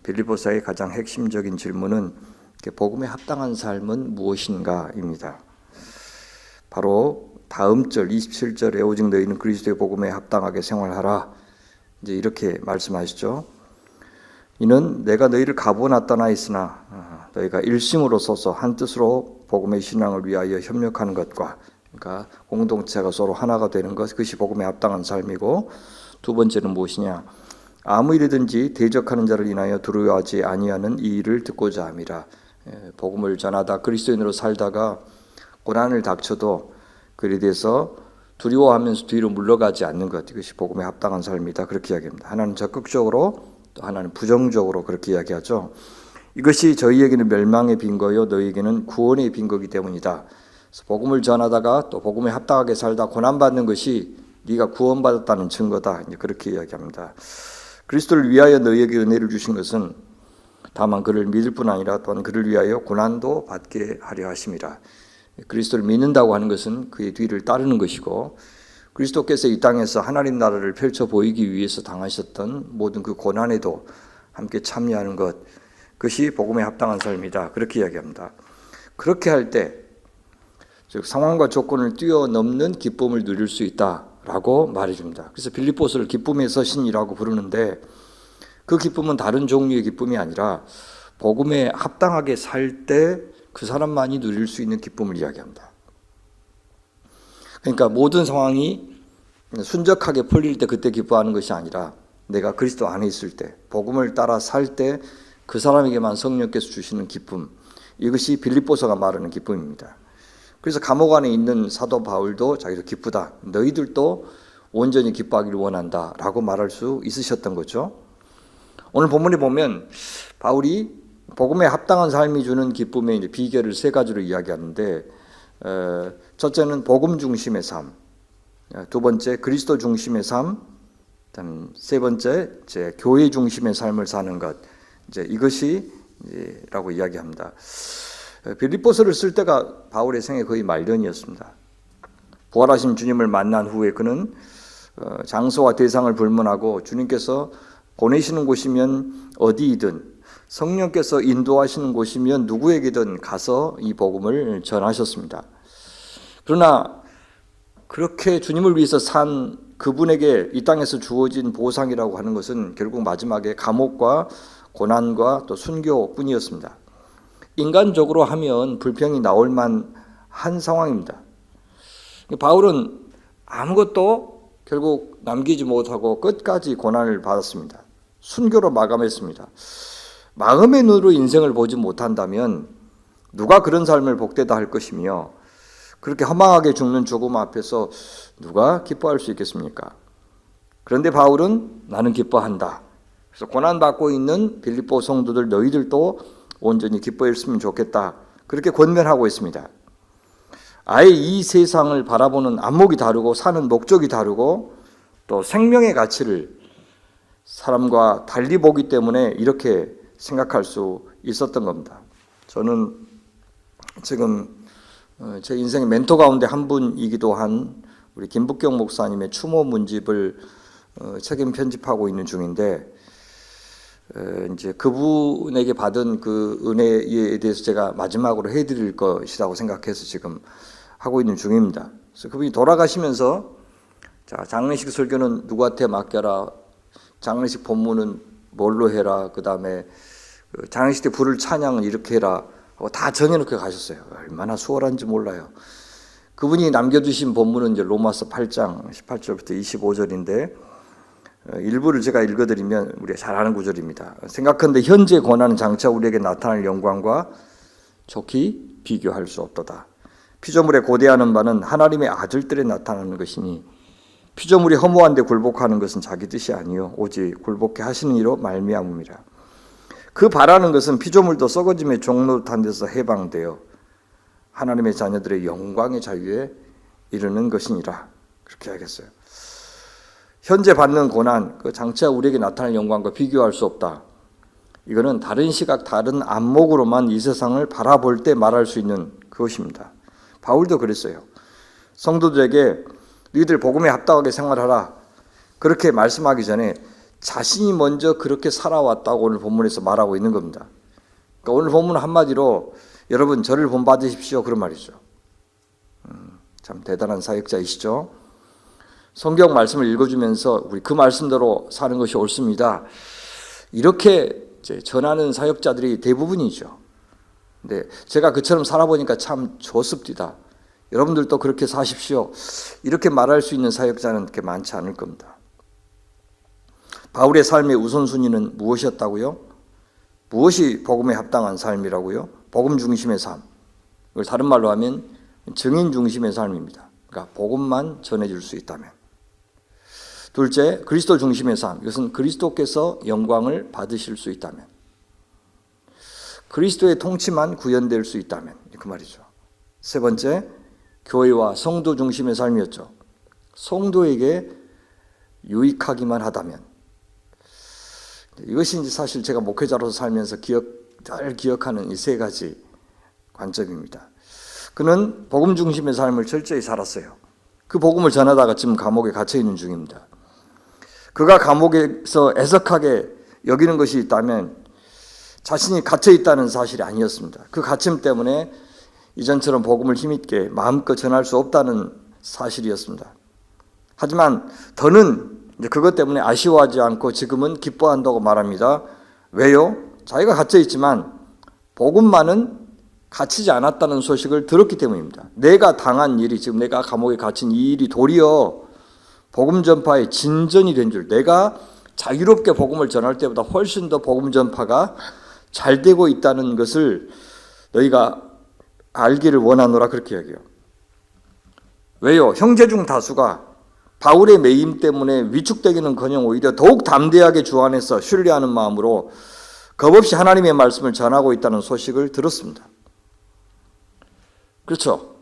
빌립보서의 가장 핵심적인 질문은 복음에 합당한 삶은 무엇인가입니다. 바로 다음 절 27절에 오직 너희는 그리스도의 복음에 합당하게 생활하라. 이제 이렇게 말씀하시죠. 이는 내가 너희를 가보놨다나 했으나 너희가 일심으로 서서 한 뜻으로 복음의 신앙을 위하여 협력하는 것과, 그러니까 공동체가 서로 하나가 되는 것, 그것이 복음에 합당한 삶이고, 두 번째는 무엇이냐? 아무 일이든지 대적하는 자를 인하여 두려워하지 아니하는 이 일을 듣고자 함이라. 복음을 전하다 그리스도인으로 살다가 고난을 닥쳐도 그에 대해서 두려워하면서 뒤로 물러가지 않는 것, 이것이 복음에 합당한 삶이다. 그렇게 이야기합니다. 하나는 적극적으로, 또 하나는 부정적으로 그렇게 이야기하죠. 이것이 저희에게는 멸망의 빈거요 너희에게는 구원의 빈거이기 때문이다. 그래서 복음을 전하다가 또 복음에 합당하게 살다 고난받는 것이 네가 구원받았다는 증거다. 이제 그렇게 이야기합니다. 그리스도를 위하여 너희에게 은혜를 주신 것은 다만 그를 믿을 뿐 아니라 또한 그를 위하여 고난도 받게 하려 하심이라. 그리스도를 믿는다고 하는 것은 그의 뒤를 따르는 것이고, 그리스도께서 이 땅에서 하나님 나라를 펼쳐 보이기 위해서 당하셨던 모든 그 고난에도 함께 참여하는 것, 그것이 복음에 합당한 삶이다. 그렇게 이야기합니다. 그렇게 할 때, 즉 상황과 조건을 뛰어넘는 기쁨을 누릴 수 있다라고 말해줍니다. 그래서 빌립보서를 기쁨의 서신이라고 부르는데, 그 기쁨은 다른 종류의 기쁨이 아니라 복음에 합당하게 살 때 그 사람만이 누릴 수 있는 기쁨을 이야기합니다. 그러니까 모든 상황이 순적하게 풀릴 때 그때 기뻐하는 것이 아니라 내가 그리스도 안에 있을 때, 복음을 따라 살 때 그 사람에게만 성령께서 주시는 기쁨, 이것이 빌립보서가 말하는 기쁨입니다. 그래서 감옥 안에 있는 사도 바울도 자기도 기쁘다, 너희들도 온전히 기뻐하기를 원한다 라고 말할 수 있으셨던 거죠. 오늘 본문에 보면 바울이 복음에 합당한 삶이 주는 기쁨의 이제 비결을 세 가지로 이야기하는데, 첫째는 복음 중심의 삶, 두 번째 그리스도 중심의 삶, 세 번째 이제 교회 중심의 삶을 사는 것, 이제 이것이라고 이야기합니다. 빌립보서를 쓸 때가 바울의 생애 거의 말년이었습니다. 부활하신 주님을 만난 후에 그는 장소와 대상을 불문하고 주님께서 보내시는 곳이면 어디이든, 성령께서 인도하시는 곳이면 누구에게든 가서 이 복음을 전하셨습니다. 그러나 그렇게 주님을 위해서 산 그분에게 이 땅에서 주어진 보상이라고 하는 것은 결국 마지막에 감옥과 고난과 또 순교뿐이었습니다. 인간적으로 하면 불평이 나올 만한 상황입니다. 바울은 아무것도 결국 남기지 못하고 끝까지 고난을 받았습니다. 순교로 마감했습니다. 마음의 눈으로 인생을 보지 못한다면 누가 그런 삶을 복되다 할 것이며, 그렇게 허망하게 죽는 죽음 앞에서 누가 기뻐할 수 있겠습니까? 그런데 바울은 나는 기뻐한다. 그래서 고난받고 있는 빌립보 성도들 너희들도 온전히 기뻐했으면 좋겠다, 그렇게 권면하고 있습니다. 아예 이 세상을 바라보는 안목이 다르고 사는 목적이 다르고 또 생명의 가치를 사람과 달리 보기 때문에 이렇게 생각할 수 있었던 겁니다. 저는 지금 제 인생의 멘토 가운데 한 분이기도 한 우리 김북경 목사님의 추모 문집을 책임 편집하고 있는 중인데, 이제 그분에게 받은 그 은혜에 대해서 제가 마지막으로 해드릴 것이라고 생각해서 지금 하고 있는 중입니다. 그래서 그분이 돌아가시면서 자, 장례식 설교는 누구한테 맡겨라, 장례식 본문은 뭘로 해라, 그 다음에 장례식 때 부를 찬양은 이렇게 해라 하고 다 정해놓고 가셨어요. 얼마나 수월한지 몰라요. 그분이 남겨두신 본문은 이제 로마서 8장 18절부터 25절인데, 일부를 제가 읽어드리면 우리가 잘 아는 구절입니다. 생각한데 현재 고난은 장차 우리에게 나타날 영광과 좋게 비교할 수 없도다. 피조물에 고대하는 바는 하나님의 아들들에 나타나는 것이니 피조물이 허무한데 굴복하는 것은 자기 뜻이 아니요 오직 굴복해 하시는 이로 말미암음이라. 그 바라는 것은 피조물도 썩어짐의 종노릇한 데서 해방되어 하나님의 자녀들의 영광의 자유에 이르는 것이니라. 그렇게 하겠어요. 현재 받는 고난, 그 장차 우리에게 나타날 영광과 비교할 수 없다. 이거는 다른 시각, 다른 안목으로만 이 세상을 바라볼 때 말할 수 있는 그것입니다. 바울도 그랬어요. 성도들에게 너희들 복음에 합당하게 생활하라, 그렇게 말씀하기 전에 자신이 먼저 그렇게 살아왔다고 오늘 본문에서 말하고 있는 겁니다. 그러니까 오늘 본문 한마디로 여러분 저를 본받으십시오 그런 말이죠. 참 대단한 사역자이시죠. 성경 말씀을 읽어주면서 우리 그 말씀대로 사는 것이 옳습니다. 이렇게 전하는 사역자들이 대부분이죠. 근데 제가 그처럼 살아보니까 참 좋습니다. 여러분들도 그렇게 사십시오. 이렇게 말할 수 있는 사역자는 그렇게 많지 않을 겁니다. 바울의 삶의 우선순위는 무엇이었다고요? 무엇이 복음에 합당한 삶이라고요? 복음 중심의 삶. 이걸 다른 말로 하면 증인 중심의 삶입니다. 그러니까 복음만 전해줄 수 있다면. 둘째, 그리스도 중심의 삶. 이것은 그리스도께서 영광을 받으실 수 있다면. 그리스도의 통치만 구현될 수 있다면. 그 말이죠. 세 번째, 교회와 성도 중심의 삶이었죠. 성도에게 유익하기만 하다면. 이것이 이제 사실 제가 목회자로서 살면서 잘 기억하는 이 세 가지 관점입니다. 그는 복음 중심의 삶을 철저히 살았어요. 그 복음을 전하다가 지금 감옥에 갇혀 있는 중입니다. 그가 감옥에서 애석하게 여기는 것이 있다면 자신이 갇혀 있다는 사실이 아니었습니다. 그 갇힘 때문에 이전처럼 복음을 힘있게 마음껏 전할 수 없다는 사실이었습니다. 하지만 더는 그것 때문에 아쉬워하지 않고 지금은 기뻐한다고 말합니다. 왜요? 자기가 갇혀 있지만 복음만은 갇히지 않았다는 소식을 들었기 때문입니다. 내가 당한 일이, 지금 내가 감옥에 갇힌 이 일이 도리어 복음 전파의 진전이 된 줄, 내가 자유롭게 복음을 전할 때보다 훨씬 더 복음 전파가 잘 되고 있다는 것을 너희가 알기를 원하노라 그렇게 이야기해요. 왜요? 형제 중 다수가 바울의 매임 때문에 위축되기는커녕 오히려 더욱 담대하게 주 안에서 신뢰하는 마음으로 겁없이 하나님의 말씀을 전하고 있다는 소식을 들었습니다. 그렇죠?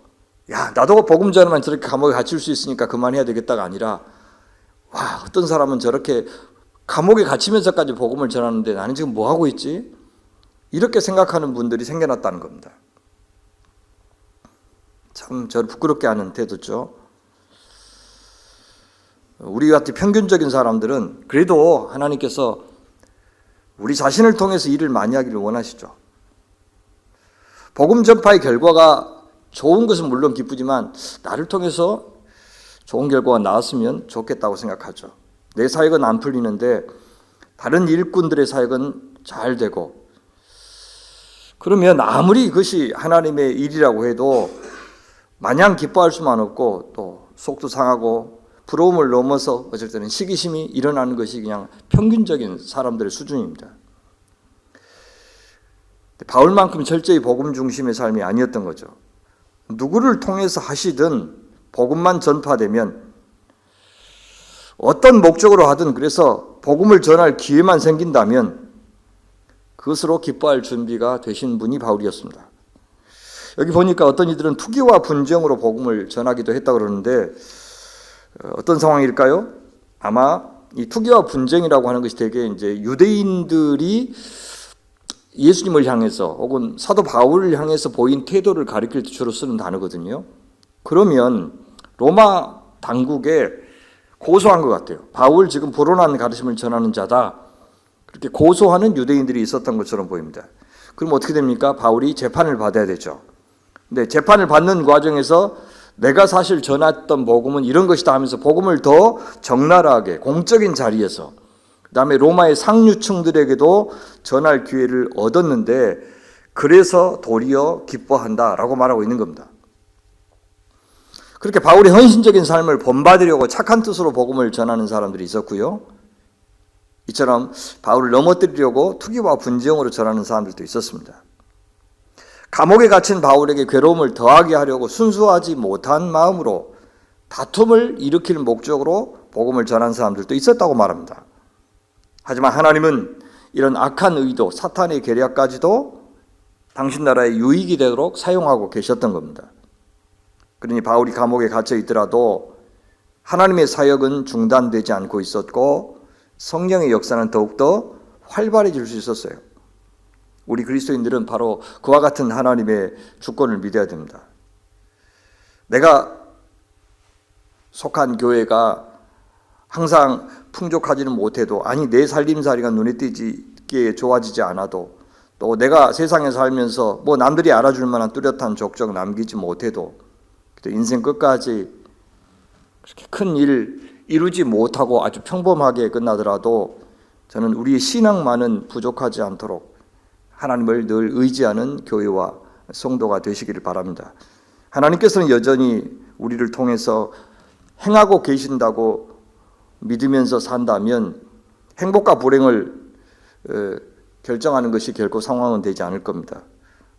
야, 나도 복음 전하면 저렇게 감옥에 갇힐 수 있으니까 그만해야 되겠다가 아니라, 와, 어떤 사람은 저렇게 감옥에 갇히면서까지 복음을 전하는데 나는 지금 뭐 하고 있지? 이렇게 생각하는 분들이 생겨났다는 겁니다. 참 저를 부끄럽게 하는 태도죠. 우리 같은 평균적인 사람들은 그래도 하나님께서 우리 자신을 통해서 일을 많이 하기를 원하시죠. 복음 전파의 결과가 좋은 것은 물론 기쁘지만 나를 통해서 좋은 결과가 나왔으면 좋겠다고 생각하죠. 내 사역은 안 풀리는데 다른 일꾼들의 사역은 잘 되고, 그러면 아무리 이것이 하나님의 일이라고 해도 마냥 기뻐할 수만 없고 또 속도 상하고 부러움을 넘어서 어쩔 때는 시기심이 일어나는 것이 그냥 평균적인 사람들의 수준입니다. 바울만큼 철저히 복음 중심의 삶이 아니었던 거죠. 누구를 통해서 하시든 복음만 전파되면 어떤 목적으로 하든 그래서 복음을 전할 기회만 생긴다면 그것으로 기뻐할 준비가 되신 분이 바울이었습니다. 여기 보니까 어떤 이들은 투기와 분쟁으로 복음을 전하기도 했다고 그러는데 어떤 상황일까요? 아마 이 투기와 분쟁이라고 하는 것이 되게 이제 유대인들이 예수님을 향해서 혹은 사도 바울을 향해서 보인 태도를 가리킬 때 주로 쓰는 단어거든요. 그러면 로마 당국에 고소한 것 같아요. 바울 지금 불온한 가르침을 전하는 자다. 그렇게 고소하는 유대인들이 있었던 것처럼 보입니다. 그럼 어떻게 됩니까? 바울이 재판을 받아야 되죠. 근데 재판을 받는 과정에서 내가 사실 전했던 복음은 이런 것이다 하면서 복음을 더 적나라하게 공적인 자리에서 그 다음에 로마의 상류층들에게도 전할 기회를 얻었는데 그래서 도리어 기뻐한다라고 말하고 있는 겁니다. 그렇게 바울의 헌신적인 삶을 본받으려고 착한 뜻으로 복음을 전하는 사람들이 있었고요. 이처럼 바울을 넘어뜨리려고 투기와 분쟁으로 전하는 사람들도 있었습니다. 감옥에 갇힌 바울에게 괴로움을 더하게 하려고 순수하지 못한 마음으로 다툼을 일으킬 목적으로 복음을 전한 사람들도 있었다고 말합니다. 하지만 하나님은 이런 악한 의도, 사탄의 계략까지도 당신 나라의 유익이 되도록 사용하고 계셨던 겁니다. 그러니 바울이 감옥에 갇혀 있더라도 하나님의 사역은 중단되지 않고 있었고 성령의 역사는 더욱더 활발해질 수 있었어요. 우리 그리스도인들은 바로 그와 같은 하나님의 주권을 믿어야 됩니다. 내가 속한 교회가 항상 풍족하지는 못해도, 아니 내 살림살이가 눈에 띄게 좋아지지 않아도, 또 내가 세상에 살면서 뭐 남들이 알아줄 만한 뚜렷한 족적 남기지 못해도, 인생 끝까지 그렇게 큰 일 이루지 못하고 아주 평범하게 끝나더라도 저는 우리의 신앙만은 부족하지 않도록 하나님을 늘 의지하는 교회와 성도가 되시기를 바랍니다. 하나님께서는 여전히 우리를 통해서 행하고 계신다고 믿으면서 산다면 행복과 불행을 결정하는 것이 결코 상황은 되지 않을 겁니다.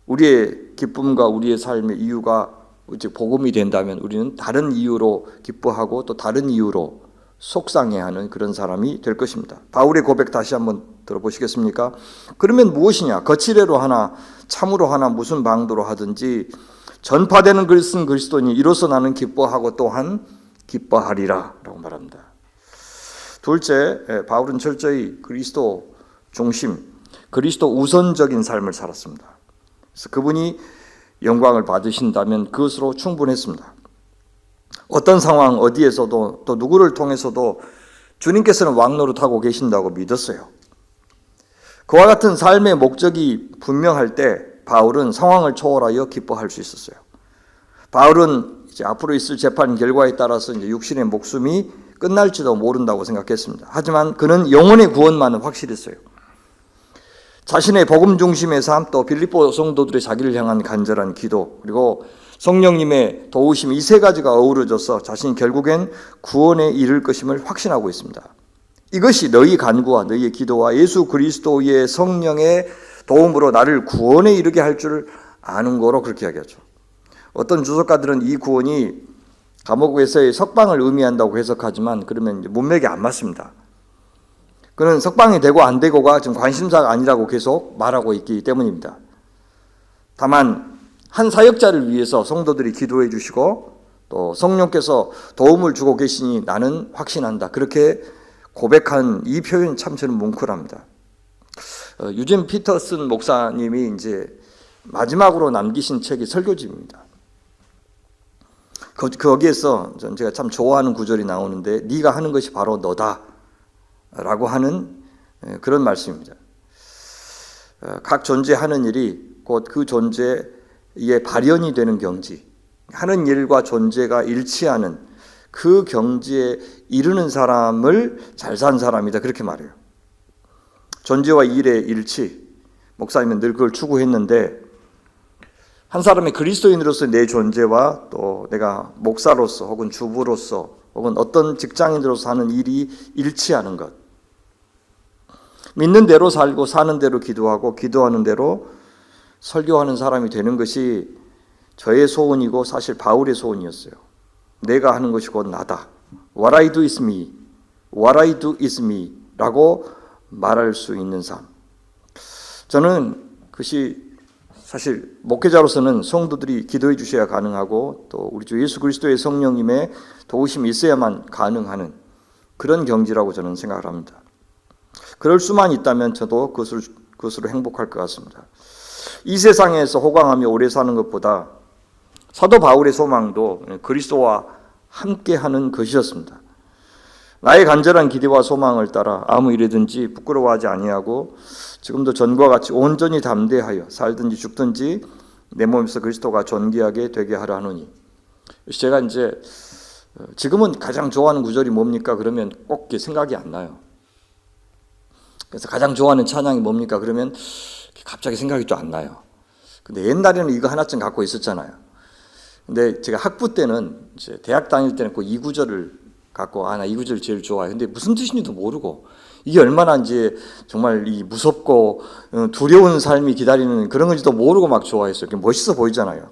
우리의 기쁨과 우리의 삶의 이유가 즉 복음이 된다면 우리는 다른 이유로 기뻐하고 또 다른 이유로 속상해하는 그런 사람이 될 것입니다. 바울의 고백 다시 한번 들어보시겠습니까? 그러면 무엇이냐? 거칠애로 하나 참으로 하나 무슨 방도로 하든지 전파되는 것은 그리스도니 이로써 나는 기뻐하고 또한 기뻐하리라 라고 말합니다. 둘째, 바울은 철저히 그리스도 중심, 그리스도 우선적인 삶을 살았습니다. 그래서 그분이 영광을 받으신다면 그것으로 충분했습니다. 어떤 상황 어디에서도 또 누구를 통해서도 주님께서는 왕노릇하고 계신다고 믿었어요. 그와 같은 삶의 목적이 분명할 때 바울은 상황을 초월하여 기뻐할 수 있었어요. 바울은 이제 앞으로 있을 재판 결과에 따라서 이제 육신의 목숨이 끝날지도 모른다고 생각했습니다. 하지만 그는 영혼의 구원만은 확실했어요. 자신의 복음 중심의 삶, 또 빌립보 성도들의 자기를 향한 간절한 기도, 그리고 성령님의 도우심, 이 세 가지가 어우러져서 자신이 결국엔 구원에 이를 것임을 확신하고 있습니다. 이것이 너희 간구와 너희의 기도와 예수 그리스도의 성령의 도움으로 나를 구원에 이르게 할 줄 아는 거로 그렇게 이야기하죠. 어떤 주석가들은 이 구원이 감옥에서의 석방을 의미한다고 해석하지만 그러면 문맥이 안 맞습니다. 그는 석방이 되고 안 되고가 지금 관심사가 아니라고 계속 말하고 있기 때문입니다. 다만 한 사역자를 위해서 성도들이 기도해 주시고 또 성령께서 도움을 주고 계시니 나는 확신한다. 그렇게 고백한 이 표현 참 저는 뭉클합니다. 유진 피터슨 목사님이 이제 마지막으로 남기신 책이 설교집입니다. 거기에서 제가 참 좋아하는 구절이 나오는데 네가 하는 것이 바로 너다 라고 하는 그런 말씀입니다. 각 존재하는 일이 곧 그 존재의 발현이 되는 경지, 하는 일과 존재가 일치하는 그 경지에 이르는 사람을 잘 산 사람이다 그렇게 말해요. 존재와 일의 일치, 목사님은 늘 그걸 추구했는데 한 사람의 그리스도인으로서 내 존재와 또 내가 목사로서 혹은 주부로서 혹은 어떤 직장인으로서 하는 일이 일치하는 것, 믿는 대로 살고 사는 대로 기도하고 기도하는 대로 설교하는 사람이 되는 것이 저의 소원이고 사실 바울의 소원이었어요. 내가 하는 것이 곧 나다. What I do is me. What I do is me 라고 말할 수 있는 삶. 저는 그것이 사실 목회자로서는 성도들이 기도해 주셔야 가능하고 또 우리 주 예수 그리스도의 성령님의 도우심이 있어야만 가능하는 그런 경지라고 저는 생각을 합니다. 그럴 수만 있다면 저도 그것으로 행복할 것 같습니다. 이 세상에서 호강하며 오래 사는 것보다 사도 바울의 소망도 그리스도와 함께하는 것이었습니다. 나의 간절한 기대와 소망을 따라 아무 일이든지 부끄러워하지 아니하고 지금도 전과 같이 온전히 담대하여 살든지 죽든지 내 몸에서 그리스도가 존귀하게 되게 하라 하노니. 제가 이제 지금은 가장 좋아하는 구절이 뭡니까? 그러면 꼭 생각이 안 나요. 그래서 가장 좋아하는 찬양이 뭡니까? 그러면 갑자기 생각이 또 안 나요. 근데 옛날에는 이거 하나쯤 갖고 있었잖아요. 근데 제가 학부 때는 이제 대학 다닐 때는 꼭 이 구절을 갖고 나 이 구절 제일 좋아해. 근데 무슨 뜻인지도 모르고 이게 얼마나 이제 정말 이 무섭고 두려운 삶이 기다리는 그런 건지도 모르고 막 좋아했어요. 멋있어 보이잖아요.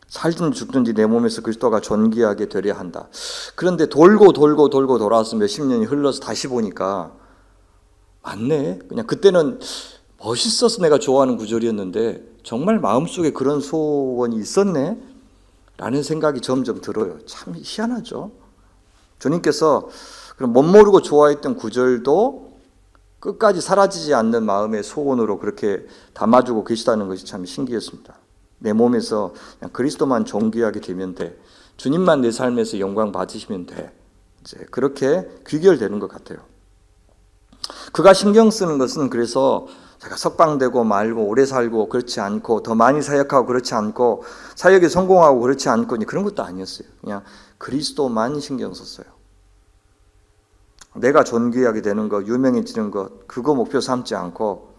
살든지 죽든지 내 몸에서 그리스도가 존귀하게 되려 한다. 그런데 돌고 돌아서 몇십 년이 흘러서 다시 보니까 맞네. 그냥 그때는 멋있어서 내가 좋아하는 구절이었는데 정말 마음속에 그런 소원이 있었네 라는 생각이 점점 들어요. 참 희한하죠. 주님께서 못 모르고 좋아했던 구절도 끝까지 사라지지 않는 마음의 소원으로 그렇게 담아주고 계시다는 것이 참 신기했습니다. 내 몸에서 그냥 그리스도만 존귀하게 되면 돼. 주님만 내 삶에서 영광 받으시면 돼. 이제 그렇게 귀결되는 것 같아요. 그가 신경 쓰는 것은 그래서 제가 석방되고 말고 오래 살고 그렇지 않고 더 많이 사역하고 그렇지 않고 사역에 성공하고 그렇지 않고 그런 것도 아니었어요. 그냥 그리스도만 신경 썼어요. 내가 존귀하게 되는 것, 유명해지는 것, 그거 목표 삼지 않고,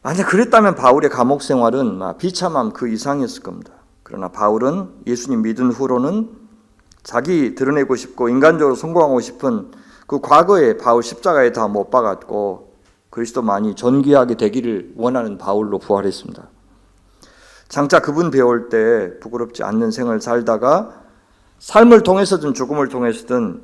만약 그랬다면 바울의 감옥 생활은 비참함 그 이상이었을 겁니다. 그러나 바울은 예수님 믿은 후로는 자기 드러내고 싶고 인간적으로 성공하고 싶은 그 과거에 바울 십자가에 다 못 박았고 그리스도만이 존귀하게 되기를 원하는 바울로 부활했습니다. 장차 그분 배울 때 부끄럽지 않는 생을 살다가 삶을 통해서든 죽음을 통해서든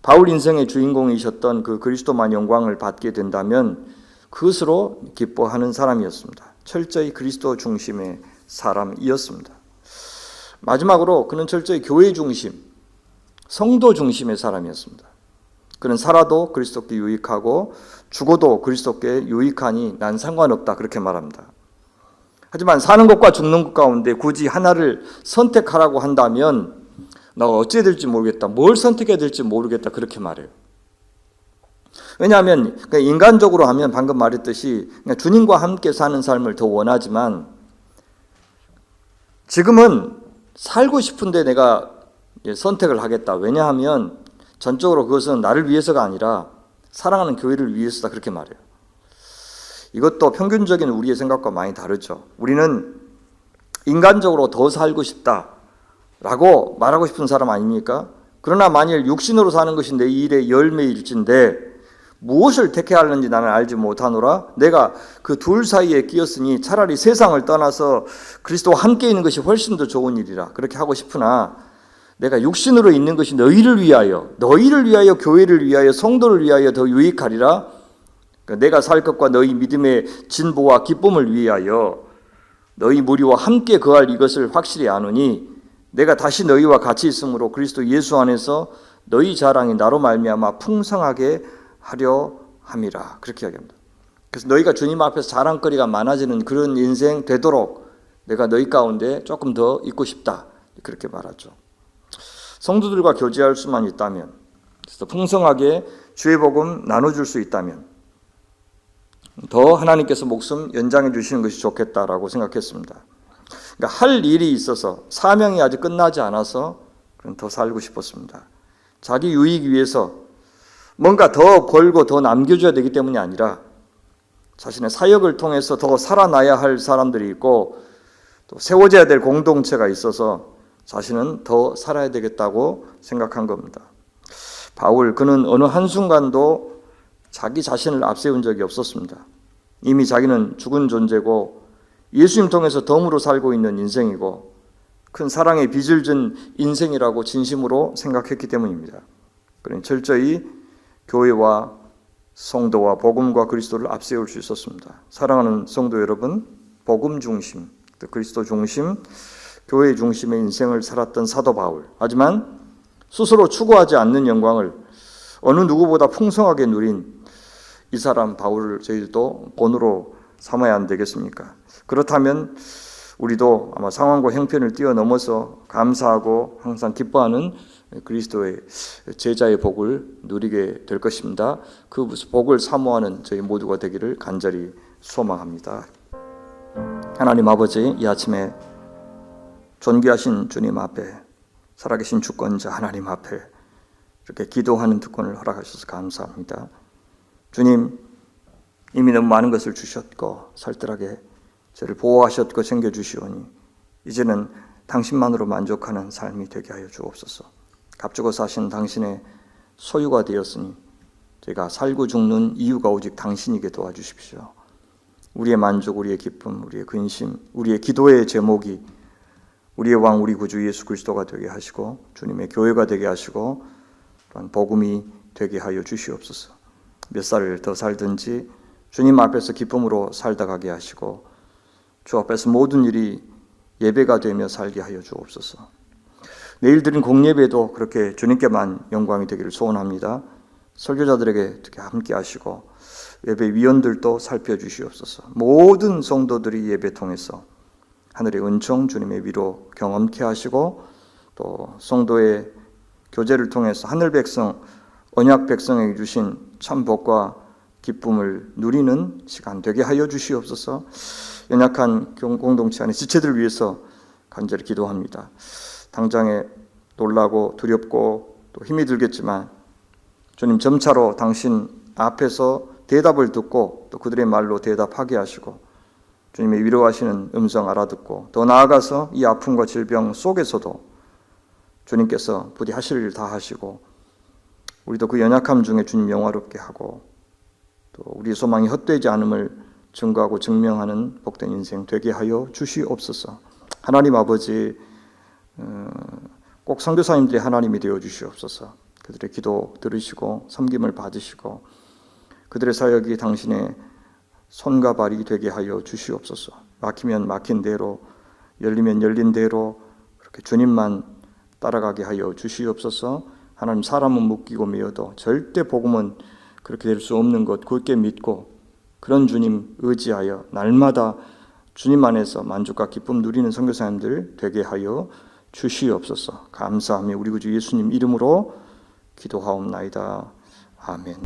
바울 인생의 주인공이셨던 그 그리스도만 영광을 받게 된다면 그것으로 기뻐하는 사람이었습니다. 철저히 그리스도 중심의 사람이었습니다. 마지막으로 그는 철저히 교회 중심, 성도 중심의 사람이었습니다. 그는 살아도 그리스도께 유익하고 죽어도 그리스도께 유익하니 난 상관없다 그렇게 말합니다. 하지만 사는 것과 죽는 것 가운데 굳이 하나를 선택하라고 한다면 나 어찌 될지 모르겠다, 뭘 선택해야 될지 모르겠다 그렇게 말해요. 왜냐하면 인간적으로 하면 방금 말했듯이 주님과 함께 사는 삶을 더 원하지만 지금은 살고 싶은데 내가 선택을 하겠다. 왜냐하면 전적으로 그것은 나를 위해서가 아니라 사랑하는 교회를 위해서다 그렇게 말해요. 이것도 평균적인 우리의 생각과 많이 다르죠. 우리는 인간적으로 더 살고 싶다라고 말하고 싶은 사람 아닙니까? 그러나 만일 육신으로 사는 것이 내 일의 열매일진데 무엇을 택해야 하는지 나는 알지 못하노라. 내가 그 둘 사이에 끼었으니 차라리 세상을 떠나서 그리스도와 함께 있는 것이 훨씬 더 좋은 일이라 그렇게 하고 싶으나 내가 육신으로 있는 것이 너희를 위하여 교회를 위하여 성도를 위하여 더 유익하리라. 내가 살 것과 너희 믿음의 진보와 기쁨을 위하여 너희 무리와 함께 거할 이것을 확실히 아노니 내가 다시 너희와 같이 있으므로 그리스도 예수 안에서 너희 자랑이 나로 말미암아 풍성하게 하려 함이라 그렇게 이야기합니다. 그래서 너희가 주님 앞에서 자랑거리가 많아지는 그런 인생 되도록 내가 너희 가운데 조금 더 있고 싶다 그렇게 말하죠. 성도들과 교제할 수만 있다면, 그래서 풍성하게 주의 복음 나눠줄 수 있다면 더 하나님께서 목숨 연장해 주시는 것이 좋겠다라고 생각했습니다. 그러니까 할 일이 있어서 사명이 아직 끝나지 않아서 더 살고 싶었습니다. 자기 유익 위해서 뭔가 더 벌고 더 남겨줘야 되기 때문이 아니라 자신의 사역을 통해서 더 살아나야 할 사람들이 있고 또 세워져야 될 공동체가 있어서 자신은 더 살아야 되겠다고 생각한 겁니다. 바울 그는 어느 한순간도 자기 자신을 앞세운 적이 없었습니다. 이미 자기는 죽은 존재고 예수님 통해서 덤으로 살고 있는 인생이고 큰 사랑의 빚을 진 인생이라고 진심으로 생각했기 때문입니다. 그는 철저히 교회와 성도와 복음과 그리스도를 앞세울 수 있었습니다. 사랑하는 성도 여러분, 복음 중심, 그리스도 중심, 교회 중심의 인생을 살았던 사도 바울. 하지만 스스로 추구하지 않는 영광을 어느 누구보다 풍성하게 누린 이 사람 바울을 저희들도 본으로 삼아야 안 되겠습니까? 그렇다면 우리도 아마 상황과 형편을 뛰어넘어서 감사하고 항상 기뻐하는 그리스도의 제자의 복을 누리게 될 것입니다. 그 복을 사모하는 저희 모두가 되기를 간절히 소망합니다. 하나님 아버지, 이 아침에 존귀하신 주님 앞에, 살아계신 주권자 하나님 앞에 이렇게 기도하는 특권을 허락하셔서 감사합니다. 주님, 이미 너무 많은 것을 주셨고 살뜰하게 저를 보호하셨고 챙겨주시오니 이제는 당신만으로 만족하는 삶이 되게 하여 주옵소서. 값주고 사신 당신의 소유가 되었으니 제가 살고 죽는 이유가 오직 당신이게 도와주십시오. 우리의 만족, 우리의 기쁨, 우리의 근심, 우리의 기도의 제목이 우리의 왕, 우리 구주 예수 그리스도가 되게 하시고 주님의 교회가 되게 하시고 또한 복음이 되게 하여 주시옵소서. 몇 살을 더 살든지 주님 앞에서 기쁨으로 살다 가게 하시고 주 앞에서 모든 일이 예배가 되며 살게 하여 주옵소서. 내일 드린 공예배도 그렇게 주님께만 영광이 되기를 소원합니다. 설교자들에게 특히 함께 하시고 예배 위원들도 살펴주시옵소서. 모든 성도들이 예배 통해서 하늘의 은총, 주님의 위로 경험케 하시고 또 성도의 교제를 통해서 하늘 백성, 언약 백성에게 주신 참 복과 기쁨을 누리는 시간 되게 하여 주시옵소서. 연약한 공동체 안에 지체들을 위해서 간절히 기도합니다. 당장에 놀라고 두렵고 또 힘이 들겠지만 주님 점차로 당신 앞에서 대답을 듣고 또 그들의 말로 대답하게 하시고 주님의 위로하시는 음성 알아듣고 더 나아가서 이 아픔과 질병 속에서도 주님께서 부디 하실 일 다 하시고 우리도 그 연약함 중에 주님 영화롭게 하고 또 우리 소망이 헛되지 않음을 증거하고 증명하는 복된 인생 되게 하여 주시옵소서. 하나님 아버지, 꼭 선교사님들이 하나님이 되어 주시옵소서. 그들의 기도 들으시고 섬김을 받으시고 그들의 사역이 당신의 손과 발이 되게 하여 주시옵소서. 막히면 막힌 대로, 열리면 열린 대로 그렇게 주님만 따라가게 하여 주시옵소서. 하나님, 사람은 묶이고 메어도 절대 복음은 그렇게 될 수 없는 것 굳게 믿고 그런 주님 의지하여 날마다 주님 안에서 만족과 기쁨 누리는 선교사님들 되게 하여 주시옵소서. 감사하며 우리 구주 예수님 이름으로 기도하옵나이다. 아멘.